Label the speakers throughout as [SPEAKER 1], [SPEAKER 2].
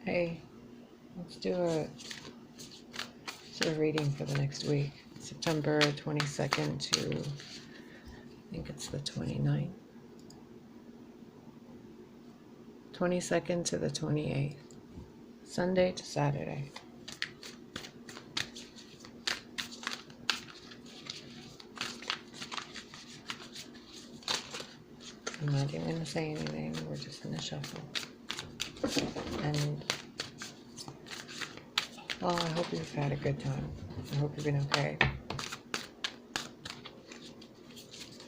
[SPEAKER 1] Hey, let's do a reading for the next week. September 22nd to, I think it's the 29th. 22nd to the 28th. Sunday to Saturday. I'm not even going to say anything. We're just going to shuffle. And, well, I hope you've had a good time. I hope you've been okay.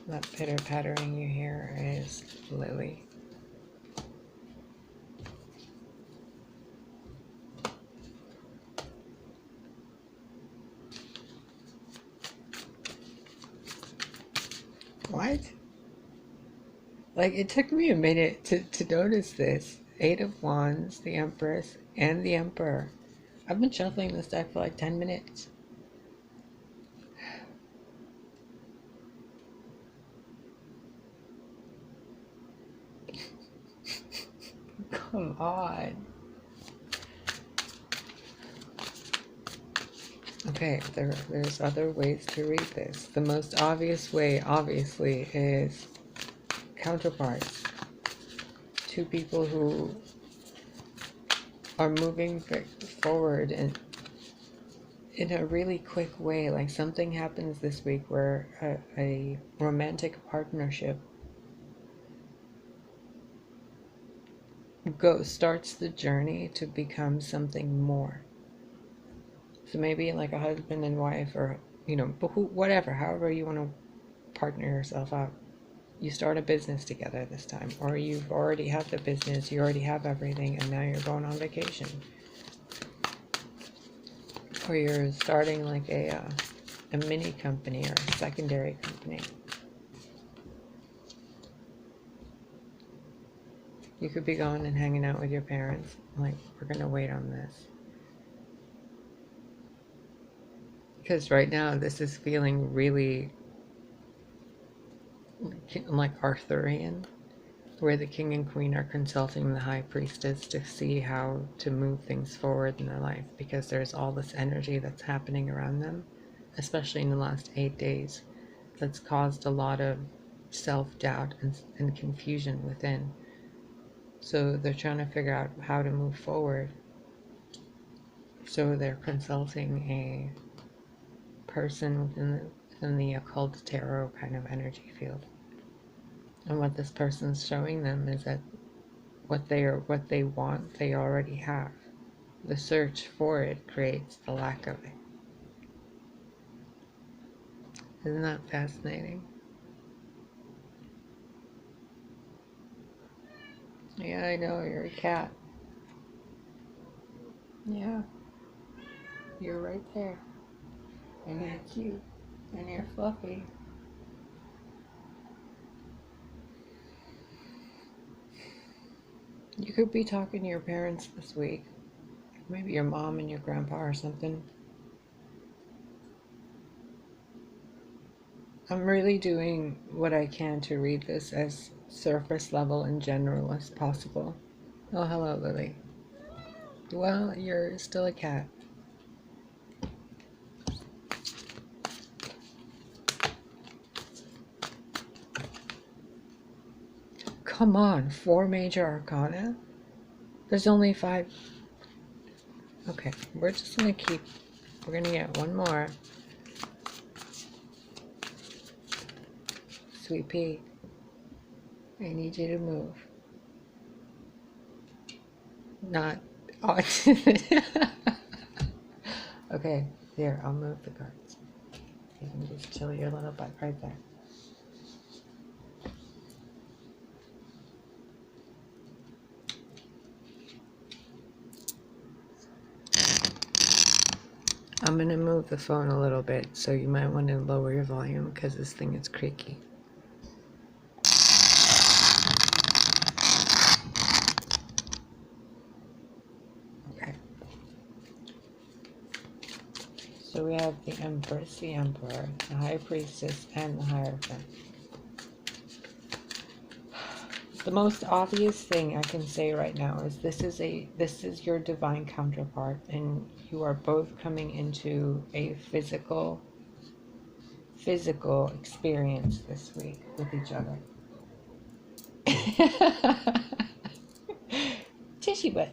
[SPEAKER 1] That pitter-pattering you hear is Lily. What? Like, it took me a minute to notice this. Eight of Wands, the Empress, and the Emperor. I've been shuffling this deck for like 10 minutes. Come on. Okay, there's other ways to read this. The most obvious way, obviously, is counterparts. Two people who are moving forward and in a really quick way. Like something happens this week where a romantic partnership starts the journey to become something more. So maybe like a husband and wife, or whatever, however you want to partner yourself up. You start a business together this time, or you've already have the business, you already have everything, and now you're going on vacation. Or you're starting like a mini company or a secondary company. You could be going and hanging out with your parents. Like, we're going to wait on this. Because right now, this is feeling really like Arthurian, where the king and queen are consulting the high priestess to see how to move things forward in their life, because there's all this energy that's happening around them, especially in the last 8 days, that's caused a lot of self-doubt and confusion within. So they're trying to figure out how to move forward. So they're consulting a person within the occult tarot kind of energy field. And what this person's showing them is that what they want, they already have. The search for it creates the lack of it. Isn't that fascinating? Yeah, I know, you're a cat. Yeah. You're right there. And you're cute. And you're fluffy. You could be talking to your parents this week. Maybe your mom and your grandpa or something. I'm really doing what I can to read this as surface level and general as possible. Oh, hello, Lily. Well, you're still a cat. Come on, 4 major arcana? There's only 5. Okay, we're just gonna we're gonna get one more. Sweet pea, I need you to move. Not on. Okay, here, I'll move the cards. You can just chill your little butt right there. I'm going to move the phone a little bit, so you might want to lower your volume because this thing is creaky. Okay. So we have the Empress, the Emperor, the High Priestess, and the Hierophant. The most obvious thing I can say right now is this is your divine counterpart, and you are both coming into a physical experience this week with each other. Tishy butt.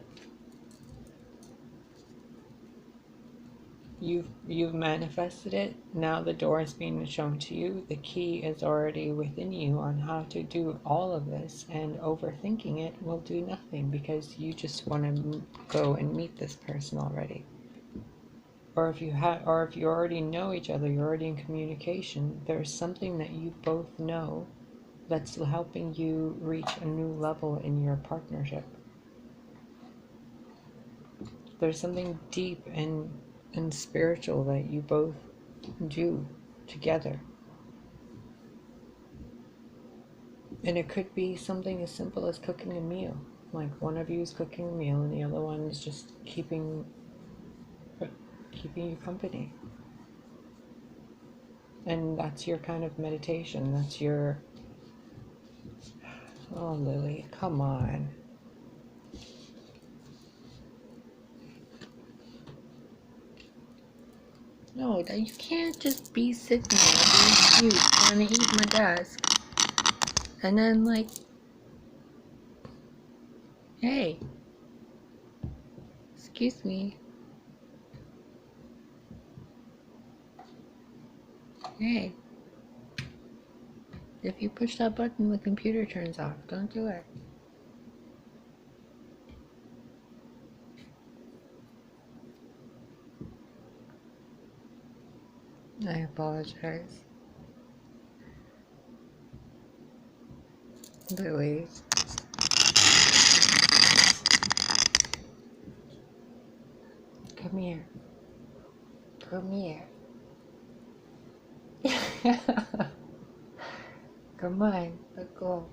[SPEAKER 1] You've manifested it. Now the door is being shown to you. The key is already within you on how to do all of this, and overthinking it will do nothing because you just want to go and meet this person already. Or if you already know each other, you're already in communication, there's something that you both know that's helping you reach a new level in your partnership. There's something deep and spiritual that you both do together. And it could be something as simple as cooking a meal. Like one of you is cooking a meal and the other one is just keeping you company. And that's your kind of meditation. That's your... Oh, Lily, come on. No, you can't just be sitting there being cute, trying to eat my desk. And then, like, hey, excuse me. Hey, if you push that button, the computer turns off. Don't do it. I apologize. Lily. Come here. Come here. Come on, let's go.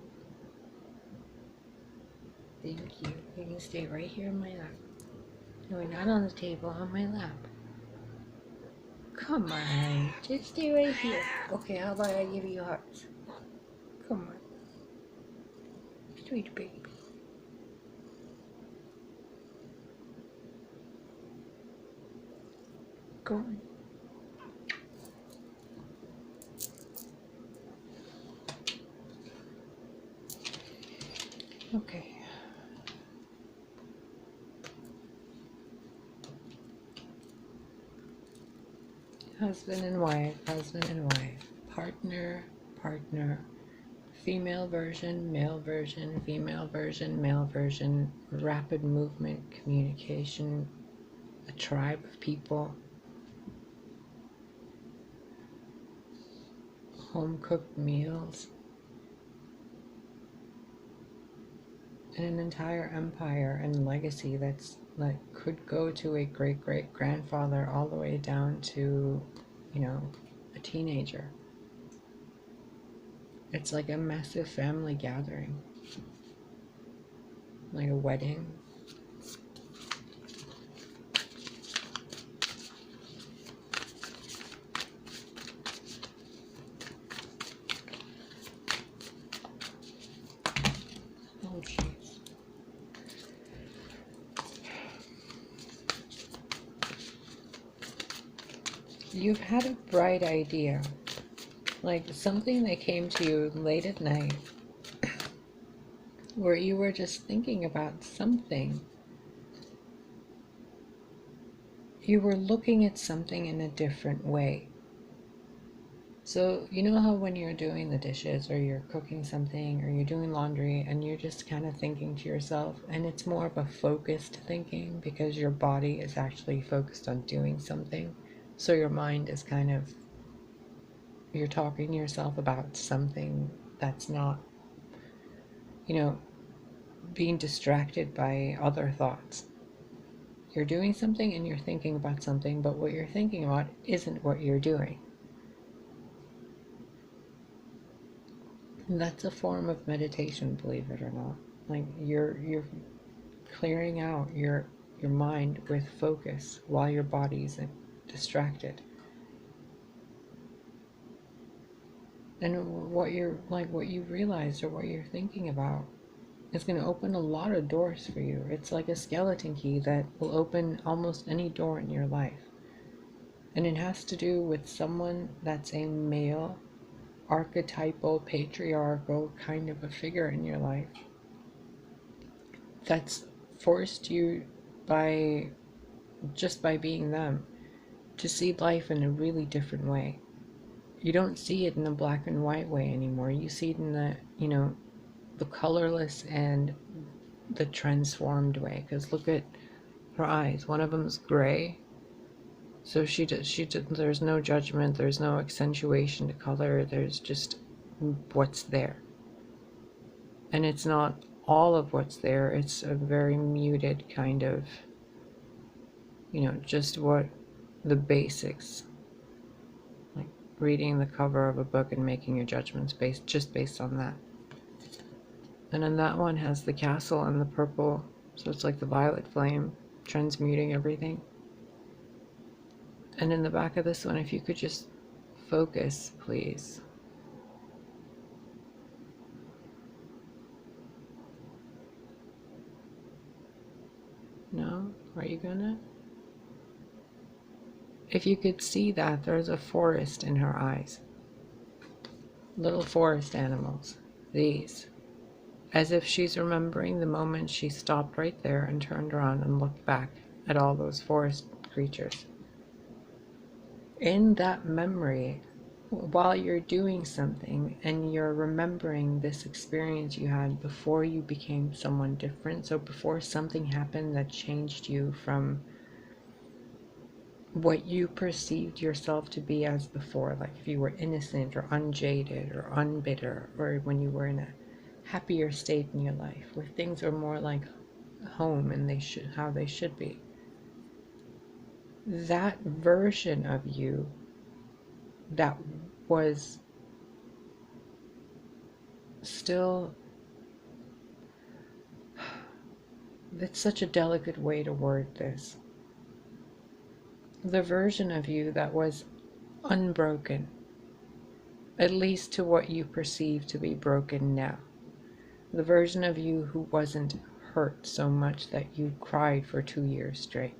[SPEAKER 1] Thank you. You can stay right here in my lap. No, not on the table, on my lap. Come on, just stay right here. Okay, how about I give you hearts? Come on. Sweet baby. Go on. Okay. Husband and wife, partner, female version, male version, female version, male version, rapid movement, communication, a tribe of people, home-cooked meals, and an entire empire and legacy that's like could go to a great-great-grandfather all the way down to, you know, a teenager. It's like a massive family gathering, like a wedding. Oh, jeez. You've had a bright idea, like something that came to you late at night, where you were just thinking about something. You were looking at something in a different way. So, you know how when you're doing the dishes or you're cooking something or you're doing laundry and you're just kind of thinking to yourself, and it's more of a focused thinking because your body is actually focused on doing something. So your mind is kind of, you're talking to yourself about something that's not, you know, being distracted by other thoughts. You're doing something and you're thinking about something, but what you're thinking about isn't what you're doing. And that's a form of meditation, believe it or not. Like you're clearing out your mind with focus while your body's distracted. And what you realized or what you're thinking about is going to open a lot of doors for you. It's like a skeleton key that will open almost any door in your life. And it has to do with someone that's a male, archetypal, patriarchal kind of a figure in your life that's forced you by just by being them to see life in a really different way. You don't see it in the black and white way anymore. You see it in the colorless and the transformed way. Because look at her eyes. One of them's gray. So there's no judgment, there's no accentuation to color, there's just what's there. And it's not all of what's there, it's a very muted kind of, just what the basics, like reading the cover of a book and making your judgments based on that. And then that one has the castle and the purple, so it's like the violet flame transmuting everything. And in the back of this one, if you could just focus, please. No? Are you gonna? If you could see that, there's a forest in her eyes. Little forest animals. These. As if she's remembering the moment she stopped right there and turned around and looked back at all those forest creatures. In that memory, while you're doing something and you're remembering this experience you had before you became someone different, so before something happened that changed you from what you perceived yourself to be as before, like if you were innocent or unjaded or unbitter, or when you were in a happier state in your life where things are more like home and how they should be. That version of you that was still, it's such a delicate way to word this. The version of you that was unbroken, at least to what you perceive to be broken now. The version of you who wasn't hurt so much that you cried for 2 years straight.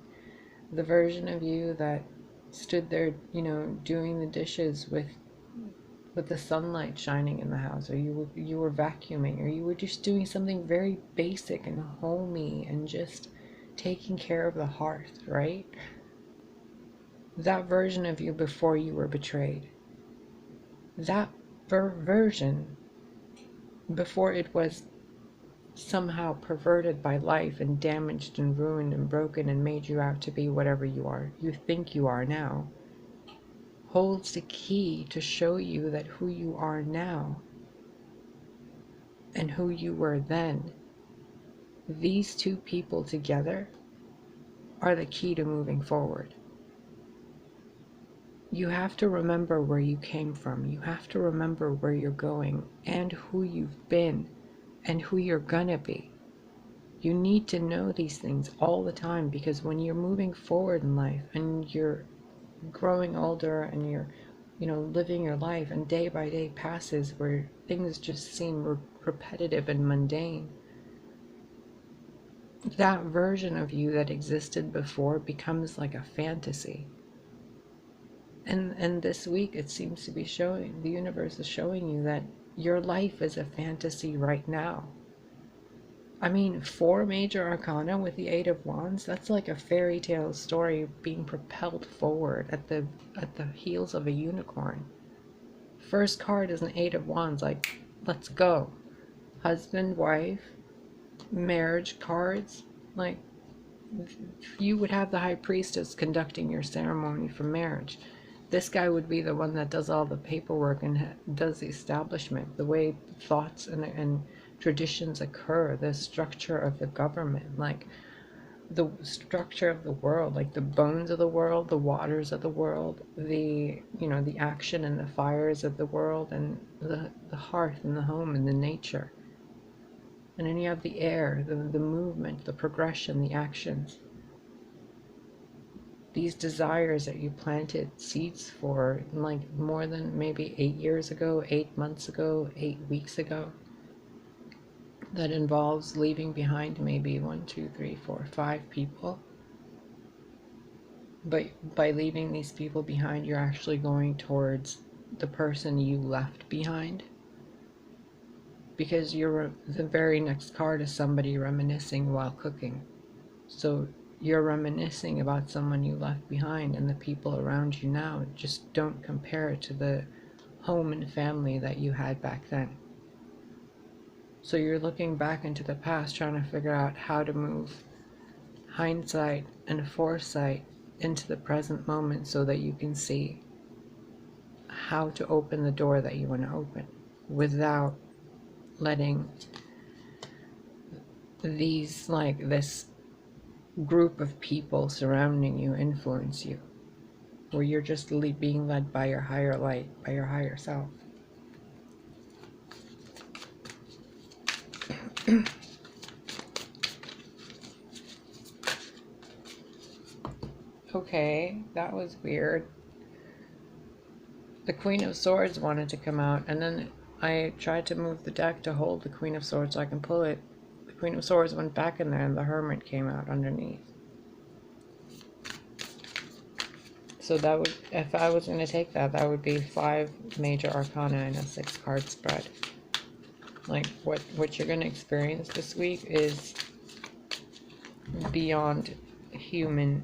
[SPEAKER 1] The version of you that stood there, doing the dishes with the sunlight shining in the house, or you were vacuuming, or you were just doing something very basic and homey and just taking care of the hearth, right? That version of you before you were betrayed. That version before it was somehow perverted by life and damaged and ruined and broken and made you out to be whatever you think you are now, holds the key to show you that who you are now and who you were then, these two people together are the key to moving forward. You have to remember where you came from. You have to remember where you're going and who you've been and who you're gonna be. You need to know these things all the time, because when you're moving forward in life and you're growing older and you're living your life, and day by day passes where things just seem repetitive and mundane, that version of you that existed before becomes like a fantasy. And this week it seems to be showing, the universe is showing you that your life is a fantasy right now. I mean, 4 major arcana with the 8 of Wands, that's like a fairy tale story being propelled forward at the heels of a unicorn. First card is an 8 of Wands, like, let's go. Husband, wife, marriage cards, like, you would have the high priestess conducting your ceremony for marriage. This guy would be the one that does all the paperwork and does the establishment, the way thoughts and traditions occur, the structure of the government, like the structure of the world, like the bones of the world, the waters of the world, the action and the fires of the world, and the hearth and the home and the nature. And then you have the air, the movement, the progression, the actions. These desires that you planted seeds for, like more than maybe 8 years ago, 8 months ago, 8 weeks ago. that involves leaving behind maybe 1, 2, 3, 4, 5 people. But by leaving these people behind, you're actually going towards the person you left behind. Because the very next card is somebody reminiscing while cooking. So you're reminiscing about someone you left behind, and the people around you now just don't compare to the home and family that you had back then. So you're looking back into the past, trying to figure out how to move hindsight and foresight into the present moment so that you can see how to open the door that you want to open without letting this group of people surrounding you influence you, where you're just being led by your higher light, by your higher self. Okay, that was weird. The Queen of Swords wanted to come out, and then I tried to move the deck to hold the Queen of Swords so I can pull it. The Queen of Swords went back in there, and the Hermit came out underneath. So that would, if I was going to take that, that would be 5 major arcana in a 6-card spread. Like, what you're going to experience this week is beyond human.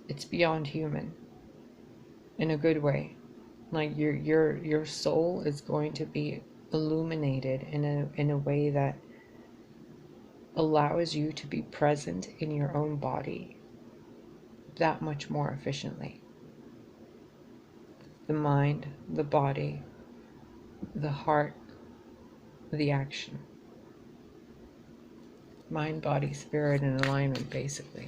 [SPEAKER 1] It's beyond human in a good way. Like, your soul is going to be illuminated in a way that allows you to be present in your own body that much more efficiently. The mind, the body, the heart, the action. Mind, body, spirit in alignment, basically.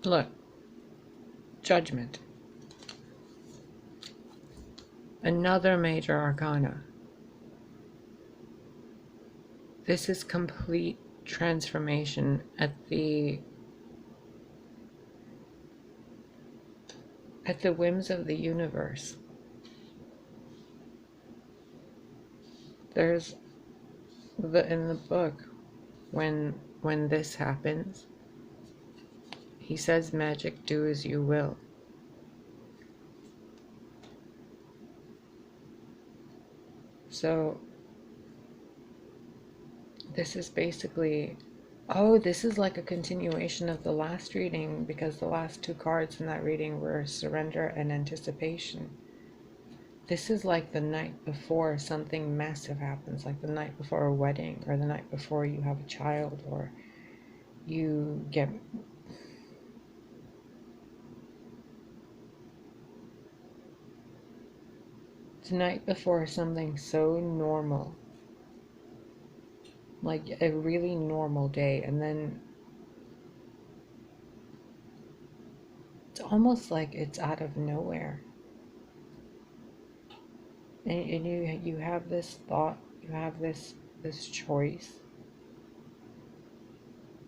[SPEAKER 1] Look, Judgment. Another major arcana. This is complete transformation at the whims of the universe. There's in the book, when this happens, he says, magic, do as you will. So this is basically, this is like a continuation of the last reading, because the last 2 cards in that reading were surrender and anticipation. This is like the night before something massive happens, like the night before a wedding, or the night before you have a child, or you get the night before something so normal, like a really normal day, and then it's almost like it's out of nowhere. And you have this thought, you have this choice,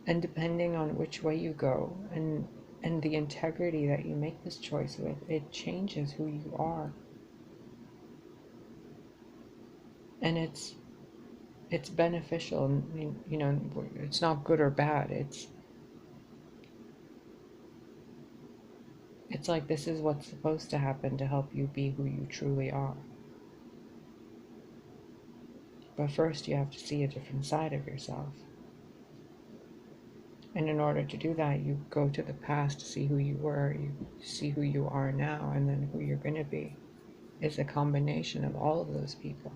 [SPEAKER 1] and depending on which way you go and the integrity that you make this choice with, it changes who you are. And it's beneficial. You know, it's not good or bad. It's like, this is what's supposed to happen to help you be who you truly are. But first you have to see a different side of yourself. And in order to do that, you go to the past to see who you were, you see who you are now, and then who you're going to be is a combination of all of those people.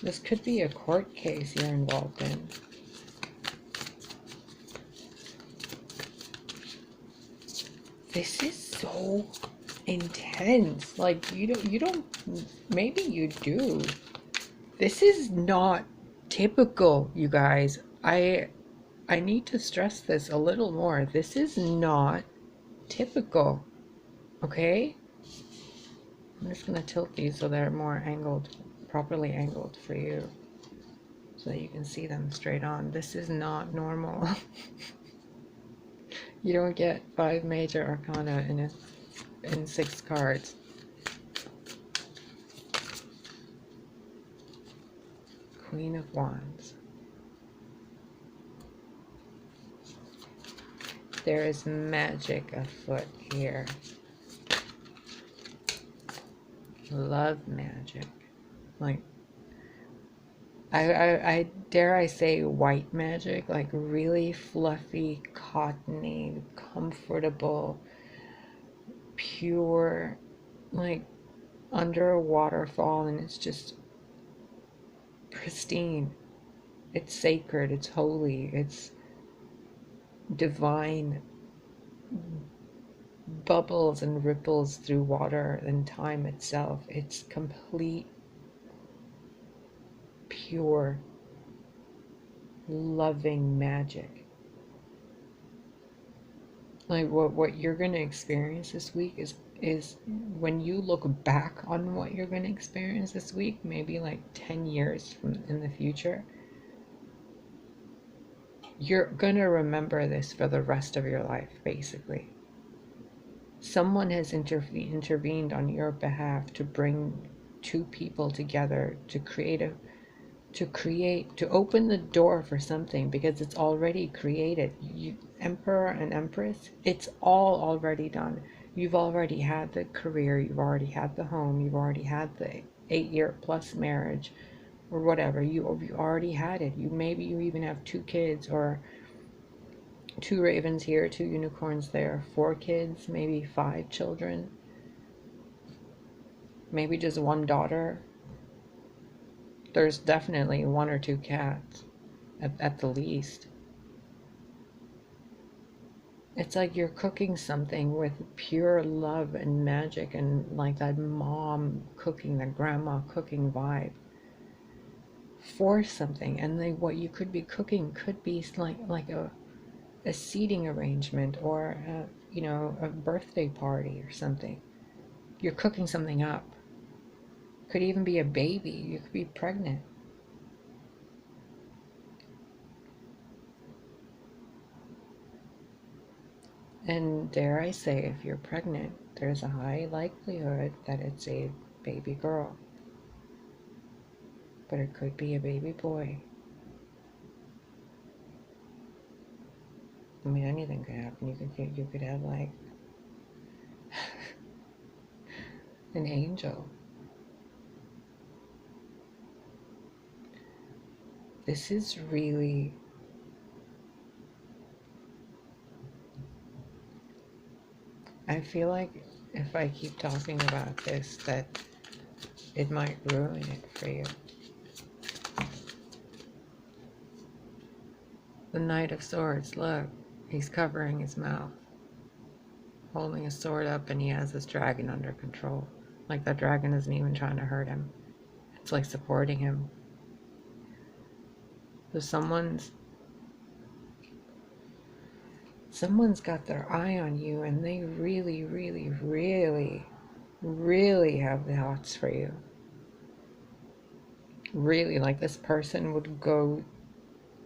[SPEAKER 1] This could be a court case you're involved in. This is so intense. Like, you don't, maybe you do. This is not typical, you guys. I need to stress this a little more. This is not typical, okay? I'm just going to tilt these so they're more angled, properly angled for you, so that you can see them straight on. This is not normal. You don't get 5 major arcana in 6 cards. Queen of Wands. There is magic afoot here. Love magic. Like, I dare I say white magic, like really fluffy, cottony, comfortable, pure, like under a waterfall, and it's just pristine. It's sacred, it's holy, it's divine, bubbles and ripples through water and time itself. It's complete, pure, loving magic. Like what you're going to experience this week is when you look back on what you're going to experience this week, maybe like 10 years from in the future, you're going to remember this for the rest of your life, basically. Someone has intervened on your behalf to bring two people together to to open the door for something, because it's already created. Emperor and Empress, it's all already done. You've already had the career, you've already had the home, you've already had the 8-year plus marriage, or whatever. You already had it. Maybe you even have 2 kids, or 2 ravens here, 2 unicorns there, 4 kids, maybe 5 children, maybe just 1 daughter. There's definitely 1 or 2 cats at the least. It's like you're cooking something with pure love and magic, and like that mom cooking, the grandma cooking vibe for something. And like what you could be cooking could be like a seating arrangement, or a birthday party or something. You're cooking something up. Could even be a baby. You could be pregnant. And dare I say, if you're pregnant, there's a high likelihood that it's a baby girl. But it could be a baby boy. I mean, anything could happen. You could have like an angel. This is really, I feel like if I keep talking about this, that it might ruin it for you. The Knight of Swords, look, he's covering his mouth, holding his sword up, and he has this dragon under control. Like that dragon isn't even trying to hurt him. It's like supporting him. So someone's got their eye on you, and they really, really, really, really have the hots for you. Really, like this person would go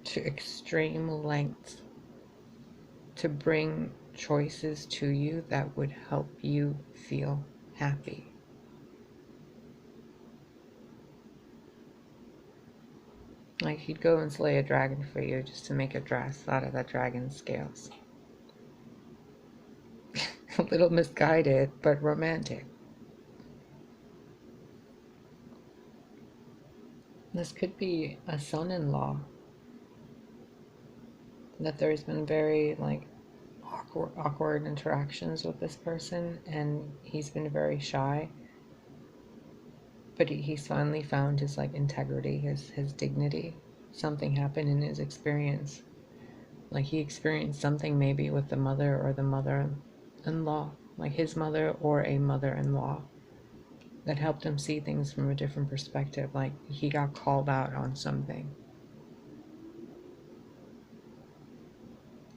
[SPEAKER 1] to extreme lengths to bring choices to you that would help you feel happy. Like he'd go and slay a dragon for you just to make a dress out of that dragon's scales. A little misguided, but romantic. This could be a son-in-law. That there's been very like awkward interactions with this person, and he's been very shy. But he's finally found his like integrity, his dignity. Something happened in his experience. Like he experienced something maybe with the mother or the mother-in-law, like his mother or a mother-in-law, that helped him see things from a different perspective. Like he got called out on something.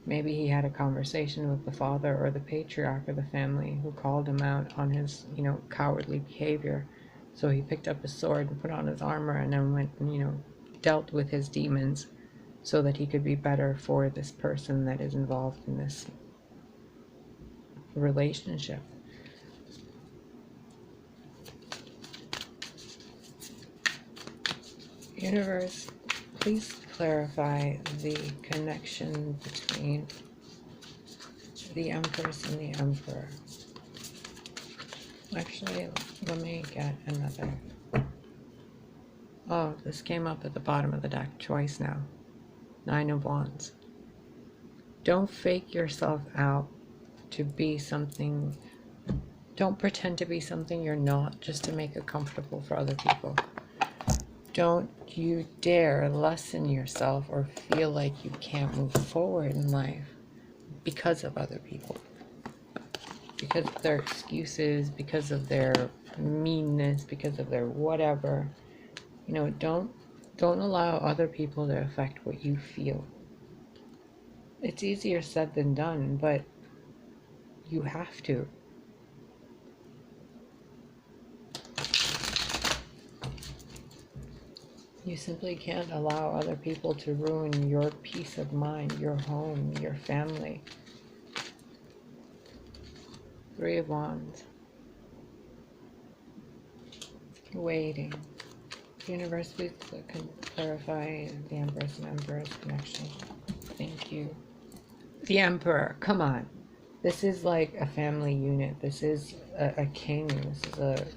[SPEAKER 1] Maybe he had a conversation with the father or the patriarch of the family who called him out on his, cowardly behavior. So he picked up his sword and put on his armor and then went and, dealt with his demons so that he could be better for this person that is involved in this relationship. Universe, please clarify the connection between the Empress and the Emperor. Actually, let me get another. Oh, this came up at the bottom of the deck twice now. 9 of Wands. Don't fake yourself out to be something. Don't pretend to be something you're not just to make it comfortable for other people. Don't you dare lessen yourself or feel like you can't move forward in life because of other people. Because of their excuses, because of their meanness, because of their whatever. Don't allow other people to affect what you feel. It's easier said than done, but you have to. You simply can't allow other people to ruin your peace of mind, your home, your family. 3 of Wands. Waiting. Universe, please clarify the Empress and Emperor's connection. Thank you. The Emperor, come on. This is like a family unit. This is a king. This is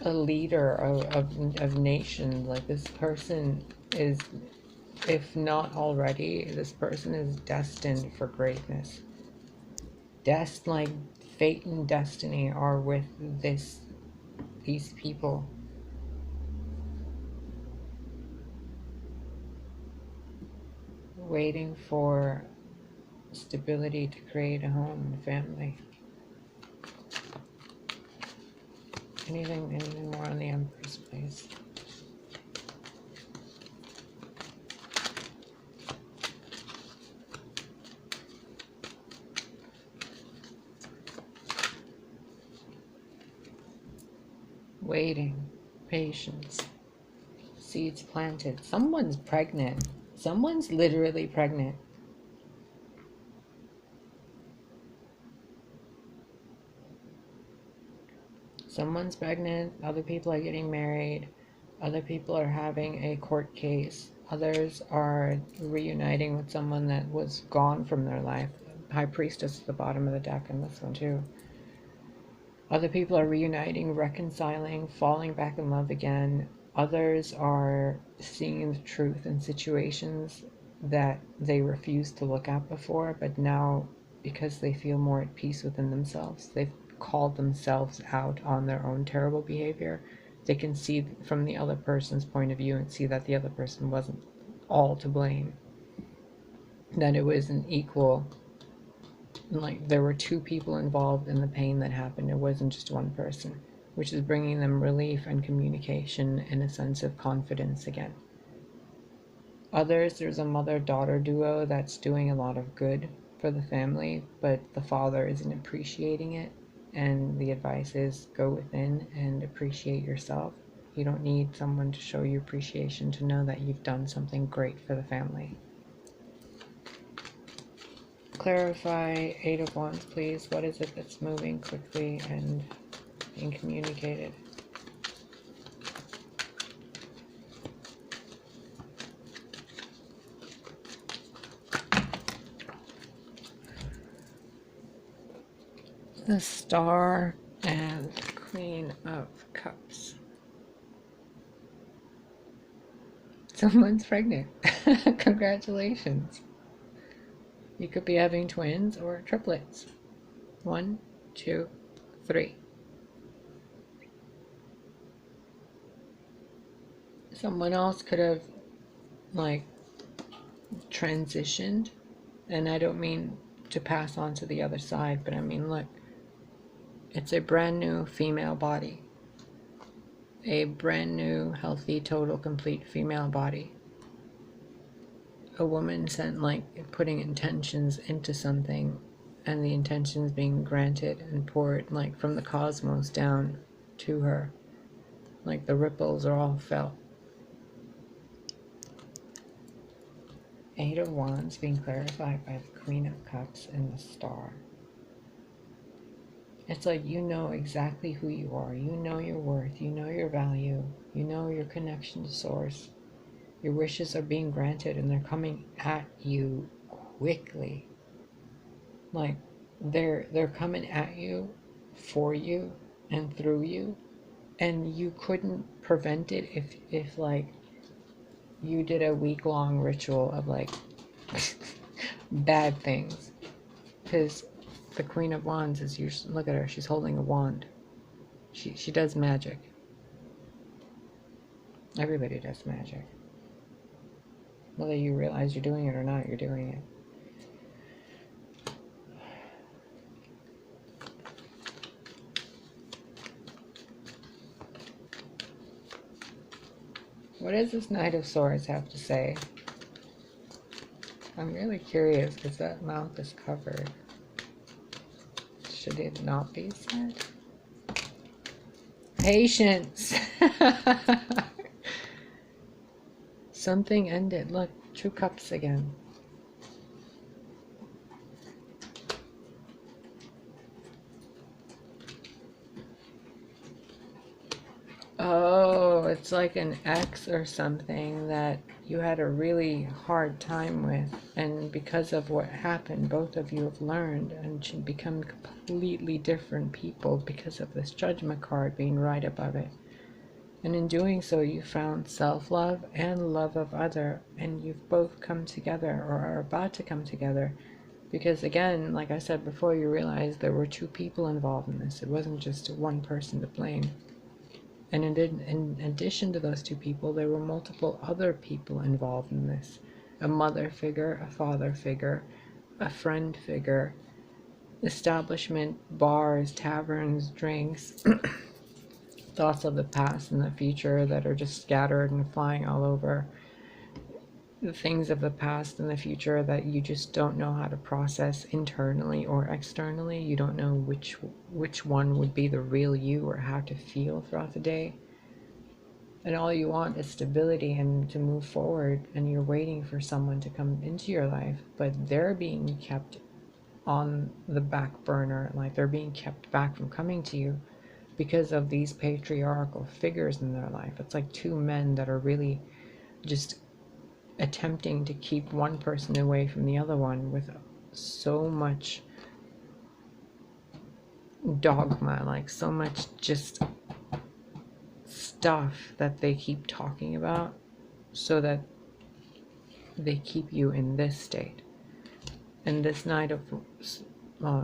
[SPEAKER 1] a leader of nations. Like, this person is, if not already, this person is destined for greatness. Like fate and destiny are with these people. Waiting for stability to create a home and family. Anything more on the Empress, please? Waiting, patience, seeds planted. Someone's pregnant. Someone's literally pregnant. Someone's pregnant, other people are getting married, other people are having a court case, others are reuniting with someone that was gone from their life. High Priestess at the bottom of the deck in this one too. Other people are reuniting, reconciling, falling back in love again. Others are seeing the truth in situations that they refused to look at before, but now, because they feel more at peace within themselves, they've called themselves out on their own terrible behavior. They can see from the other person's point of view and see that the other person wasn't all to blame, that it was an equal, like there were 2 people involved in the pain that happened. It wasn't just one person, which is bringing them relief and communication and a sense of confidence again. Others, there's a mother-daughter duo that's doing a lot of good for the family, but the father isn't appreciating it. And the advice is go within and appreciate yourself. You don't need someone to show you appreciation to know that you've done something great for the family. Clarify 8 of Wands, please. What is it that's moving quickly and being communicated? The Star and Queen of Cups. Someone's pregnant. Congratulations. You could be having twins or triplets. 1, 2, 3. Someone else could have, like, transitioned. And I don't mean to pass on to the other side, but I mean, look. It's a brand new female body. A brand new, healthy, total, complete female body. a woman sent, like, putting intentions into something, and the intentions being granted and poured, like, from the cosmos down to her. Like, the ripples are all felt. Eight of Wands being clarified by the Queen of Cups and the Star. It's like, you know exactly who you are. You know your worth. You know your value. You know your connection to Source. Your wishes are being granted, and they're coming at you quickly. Like, they're coming at you, for you, and through you, and you couldn't prevent it if like you did a week-long ritual of, like, bad things. Because the Queen of Wands is usually, look at her, she's holding a wand. She does magic. Everybody does magic. Whether you realize you're doing it or not, you're doing it. What does this Knight of Swords have to say? I'm really curious because that mouth is covered. Should it not be said? Patience! Something ended. Look, Two Cups again. Oh, it's like an ex or something that you had a really hard time with, and because of what happened, both of you have learned and should become completely different people because of this Judgment card being right above it. And in doing so, you found self-love and love of other, and you've both come together or are about to come together. Because again, like I said before, you realize there were two people involved in this. It wasn't just one person to blame. And in addition to those two people, there were multiple other people involved in this. A mother figure, a father figure, a friend figure, establishment, bars, taverns, drinks, thoughts of the past and the future that are just scattered and flying all over. The things of the past and the future that you just don't know how to process internally or externally. You don't know which one would be the real you or how to feel throughout the day. And all you want is stability and to move forward, and you're waiting for someone to come into your life, but they're being kept on the back burner, like they're being kept back from coming to you because of these patriarchal figures in their life. It's like two men that are really just attempting to keep one person away from the other one with so much dogma, like so much just stuff that they keep talking about so that they keep you in this state. And this Knight of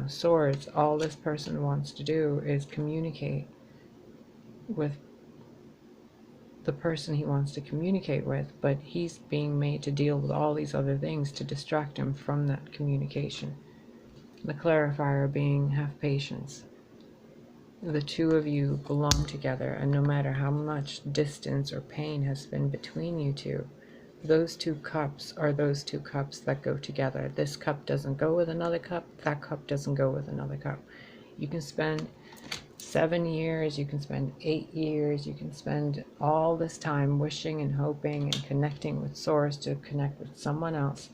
[SPEAKER 1] Swords, all this person wants to do is communicate with the person he wants to communicate with, but he's being made to deal with all these other things to distract him from that communication. The clarifier being, have patience. The two of you belong together, and no matter how much distance or pain has been between you two, those two cups are those two cups that go together. This cup doesn't go with another cup, that cup doesn't go with another cup. You can spend 7 years, you can spend 8 years, you can spend all this time wishing and hoping and connecting with Source to connect with someone else.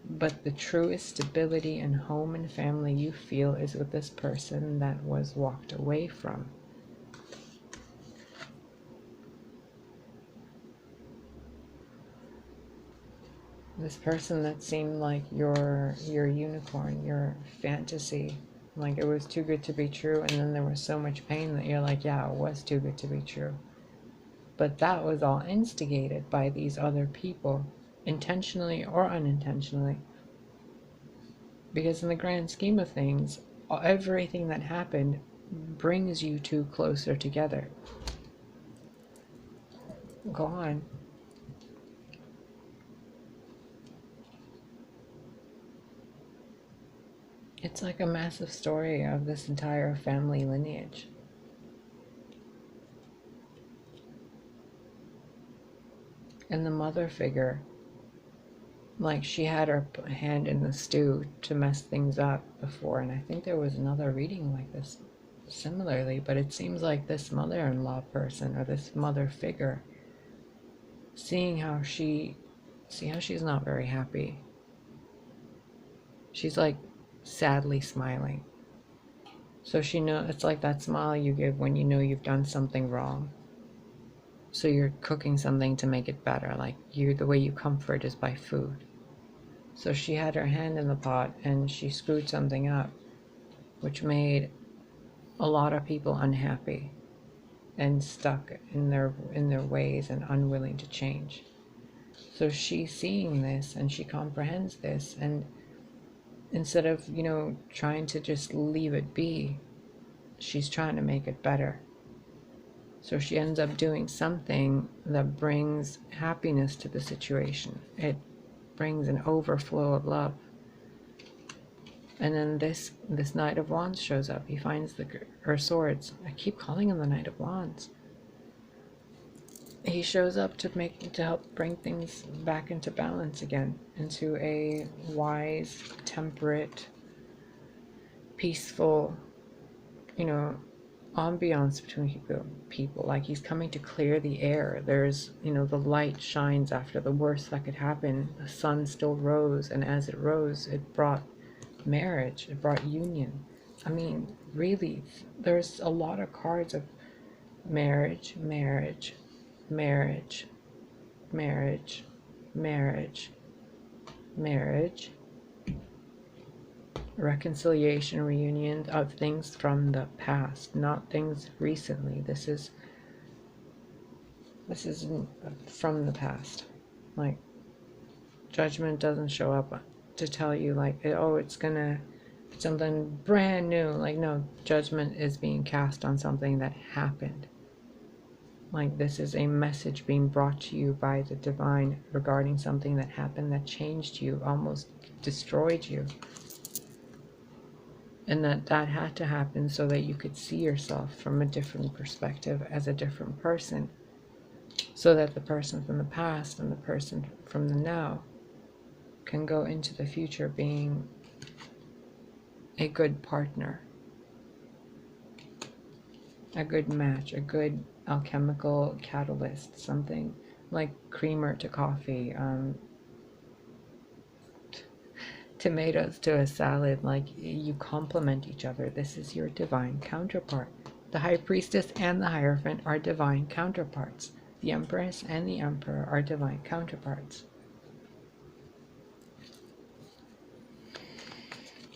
[SPEAKER 1] But the truest stability and home and family you feel is with this person that was walked away from. This person that seemed like your unicorn, your fantasy. Like it was too good to be true, and then there was so much pain that you're like, yeah, it was too good to be true. But that was all instigated by these other people, intentionally or unintentionally. Because in the grand scheme of things, everything that happened brings you two closer together. Go on. It's like a massive story of this entire family lineage. And the mother figure like she had her hand in the stew to mess things up before, and I think there was another reading like this similarly, but it seems like this mother-in-law person or this mother figure, see how she's not very happy. She's like sadly smiling. So she know it's like that smile you give when you know you've done something wrong. So you're cooking something to make it better. Like the way you comfort is by food. So she had her hand in the pot and she screwed something up, which made a lot of people unhappy and stuck in their ways and unwilling to change. So she's seeing this and she comprehends this, and instead of, trying to just leave it be, she's trying to make it better. So she ends up doing something that brings happiness to the situation. It brings an overflow of love. And then this Knight of Wands shows up. He finds her swords. I keep calling him the Knight of Wands. He shows up to help bring things back into balance again, into a wise, temperate, peaceful, ambiance between people. Like he's coming to clear the air. There's, the light shines after the worst that could happen. The sun still rose, and as it rose, it brought marriage, it brought union. I mean, really, there's a lot of cards of marriage, marriage, marriage, marriage, marriage, marriage, reconciliation, reunion of things from the past, not things recently. This is from the past. Like, judgment doesn't show up to tell you like, oh, it's gonna something brand new. Like, no, judgment is being cast on something that happened. Like, this is a message being brought to you by the divine regarding something that happened that changed you, almost destroyed you. And that had to happen so that you could see yourself from a different perspective as a different person. So that the person from the past and the person from the now can go into the future being a good partner, a good match, a good alchemical catalyst, something like creamer to coffee, tomatoes to a salad. Like, you complement each other. This is your divine counterpart. The High Priestess and the Hierophant are divine counterparts. The Empress and the Emperor are divine counterparts.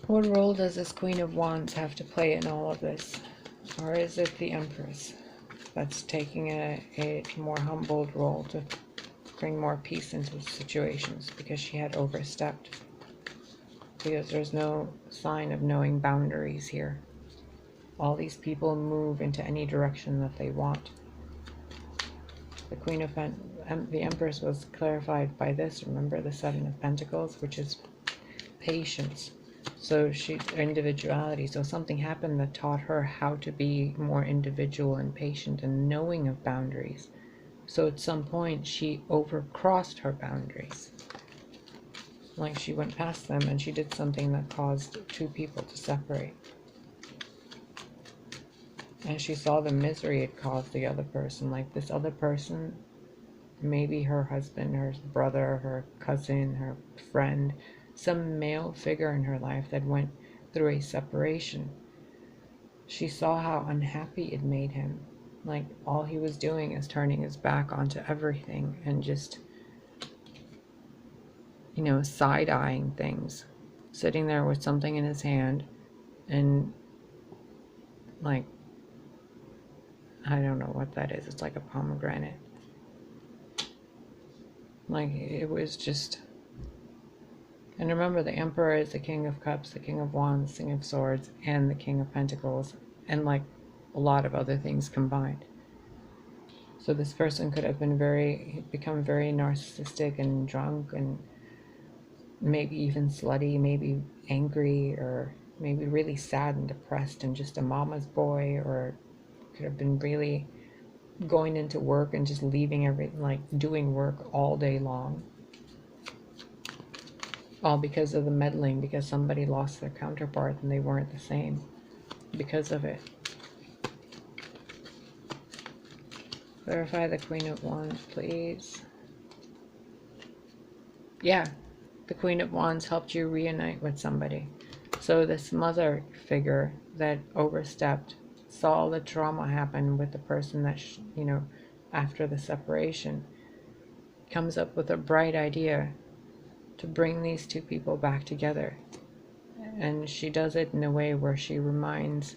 [SPEAKER 1] What role does this Queen of Wands have to play in all of this? Or is it the Empress that's taking a more humbled role to bring more peace into situations because she had overstepped? Because there's no sign of knowing boundaries here. All these people move into any direction that they want. The Queen of the Empress was clarified by this. Remember the Seven of Pentacles, which is patience. So individuality. So something happened that taught her how to be more individual and patient and knowing of boundaries. So at some point she overcrossed her boundaries. Like, she went past them and she did something that caused two people to separate. And she saw the misery it caused the other person. Like, this other person, maybe her husband, her brother, her cousin, her friend, some male figure in her life that went through a separation. She saw how unhappy it made him. Like, all he was doing is turning his back onto everything and just, side-eyeing things. Sitting there with something in his hand and, like, I don't know what that is. It's like a pomegranate. Like, it was just... And remember, the Emperor is the King of Cups, the King of Wands, King of Swords, and the King of Pentacles, and like a lot of other things combined. So this person could have become very narcissistic and drunk and maybe even slutty, maybe angry, or maybe really sad and depressed and just a mama's boy, or could have been really going into work and just leaving everything, like doing work all day long. All because of the meddling, because somebody lost their counterpart and they weren't the same because of it. Clarify the Queen of Wands, please. Yeah, the Queen of Wands helped you reunite with somebody. So this mother figure that overstepped, saw the trauma happen with the person that, you know, after the separation, comes up with a bright idea to bring these two people back together. And she does it in a way where she reminds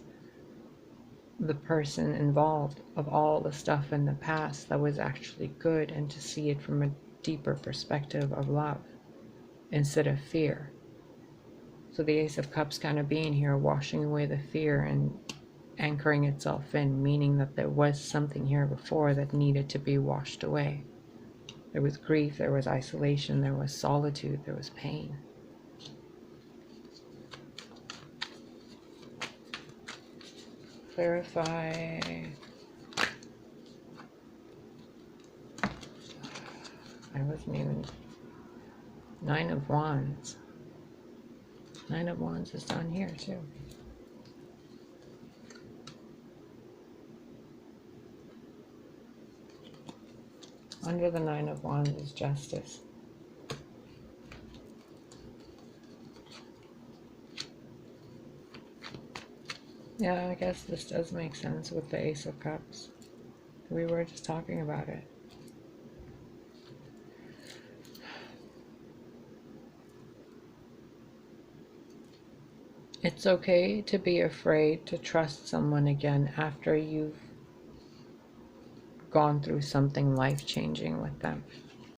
[SPEAKER 1] the person involved of all the stuff in the past that was actually good, and to see it from a deeper perspective of love instead of fear. So the Ace of Cups kind of being here, washing away the fear and anchoring itself in, meaning that there was something here before that needed to be washed away. There was grief, there was isolation, there was solitude, there was pain. Clarify. I wasn't even... Nine of Wands. Nine of Wands is down here too. Under the Nine of Wands is Justice. Yeah, I guess this does make sense with the Ace of Cups. We were just talking about it. It's okay to be afraid to trust someone again after you've gone through something life-changing with them.